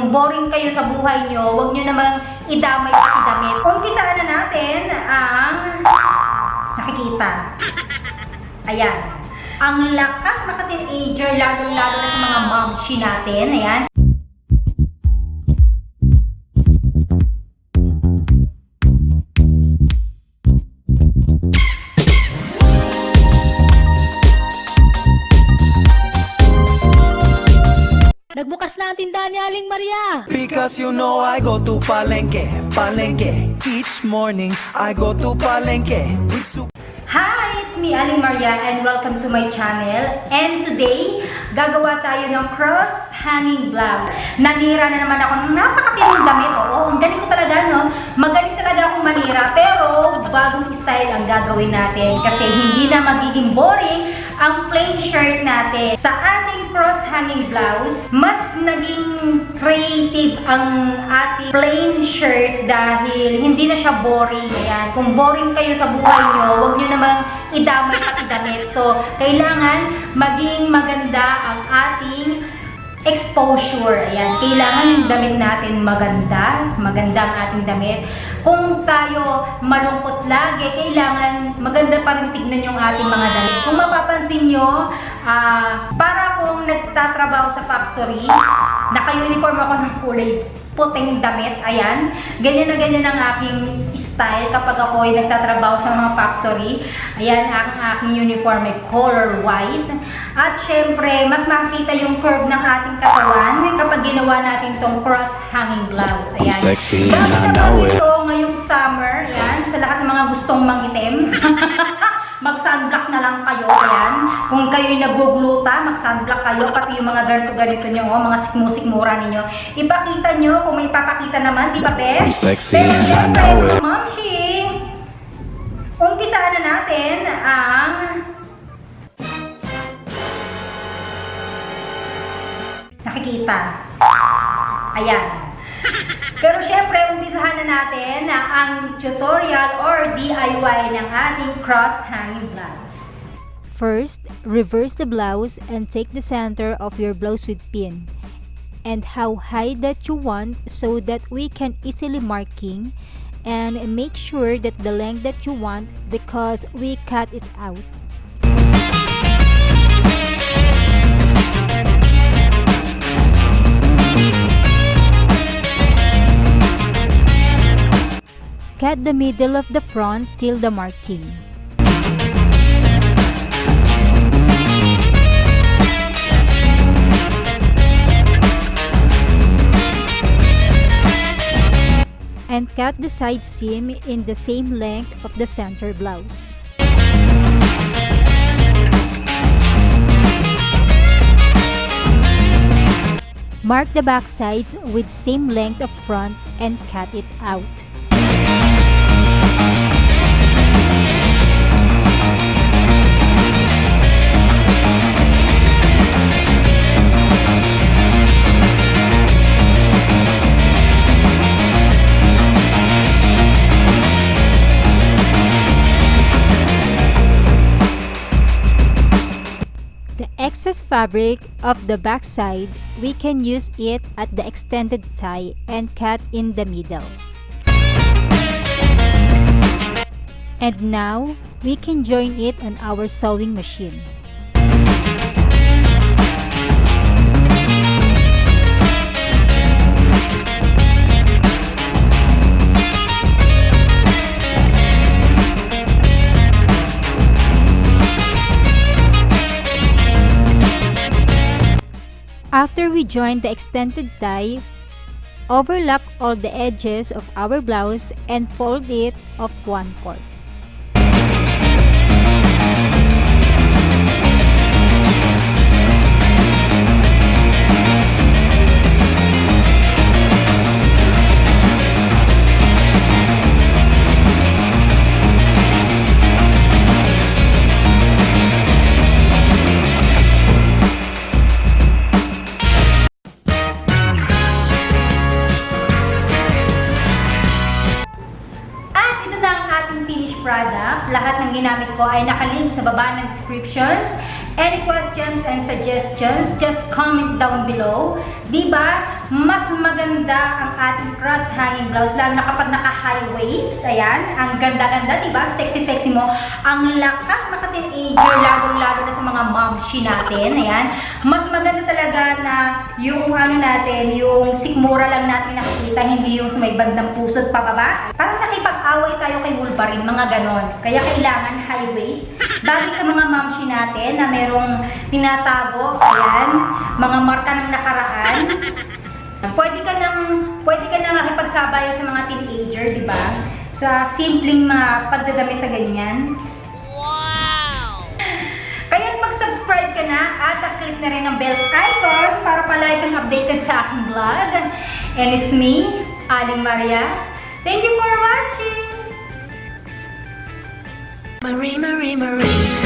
kung boring kayo sa buhay nyo, huwag nyo namang idamay pati damit. Umpisaan na natin ang nakikita. Ayan. Ang lakas maka-teenager, lalo-lalo na sa mga momshi natin. Ayan. Nagbukas na ang tindahan ni Aling Maria. Because you know I go to Palengke, Palengke. Each morning I go to Palengke. Hi! It's me, Aling Maria, and welcome to my channel. And today, gagawa tayo ng cross-hanging blouse. Nanira na naman ako ng napakatinong damit. Oo, ang galing ko talaga, no? Magaling talaga akong manira, pero bagong style ang gagawin natin kasi hindi na magiging boring ang plain shirt natin. Sa ating cross-hanging blouse, mas naging creative ang ating plain shirt dahil hindi na siya boring. Ayan. Kung boring kayo sa buhay nyo, huwag nyo namang idamay pati damit. So, kailangan maging maganda ang ating exposure. Ayan. Kailangan yung damit natin maganda. Maganda ang ating damit. Kung tayo malungkot lagi, kailangan maganda pa rin tignan yung ating mga damit. Kung mapapansin nyo, para kung nagtatrabaho sa factory, naka-uniform ako ng kulay puting damit. Ayan. Ganyan na ganyan ang aking style kapag ako ay nagtatrabaho sa mga factory. Ayan, ang aking uniform ay color white. At syempre, mas makikita yung curve ng ating katawan kapag ginawa natin itong cross-hanging blouse. Ayan. Sexy Bakit and I naman know it. ito ngayong summer? Ayan, sa lahat ng mga gustong mangitim. Mag-sunblock na lang kayo, ayan. Kung kayo'y nagugluta, mag-sunblock kayo, pati yung mga ganito-ganito nyo, oh, mga sikmu-sikmura ninyo. Ipakita nyo, kung may ipapakita naman, di ba, be? I'm sexy Pero and I syempre, know it. Momshi, umpisaan na natin ang nakikita. Ayan. Pero syempre, umpisahan na natin ang tutorial or DIY ng ating cross-hanging blouse. First, reverse the blouse and take the center of your blouse with pin and how high that you want so that we can easily marking, and make sure that the length that you want because we cut it out. Cut the middle of the front till the marking. And cut the side seam in the same length of the center blouse. Mark the back sides with same length of front and cut it out. Excess fabric of the back side, we can use it at the extended tie and cut in the middle. And now, we can join it on our sewing machine. After we join the extended tie, overlap all the edges of our blouse and fold it of 1/4. Product. Lahat ng ginamit ko ay nakalink sa baba ng descriptions. Any questions and suggestions, just comment down below. Diba, mas maganda ang ating cross-hanging blouse, lalo na kapag naka-high waist. Ayan, ang ganda-ganda, diba? Sexy-sexy mo. Ang lakas maka-teenager, lalo-lalo na sa mga momshi natin. Ayan, mas maganda talaga na yung ano natin, yung sikmura lang natin nakikita, hindi yung sa may bandang pusod pababa. Parang nakipag-away tayo kay Wolverine, mga ganon. Kaya kailangan high waist. Bagay sa mga momshi natin na merong tinatago, ayan, mga marka ng nakaraan. Pwede ka nang makipagsabay sa mga teenager, di ba? Sa simpleng pagdadamit na ganyan. Wow! Kaya mag-subscribe ka na at click na rin ang bell icon para palagi kang updated sa aking vlog. And it's me, Aling Maria. Thank you for watching! Marie, Marie, Marie.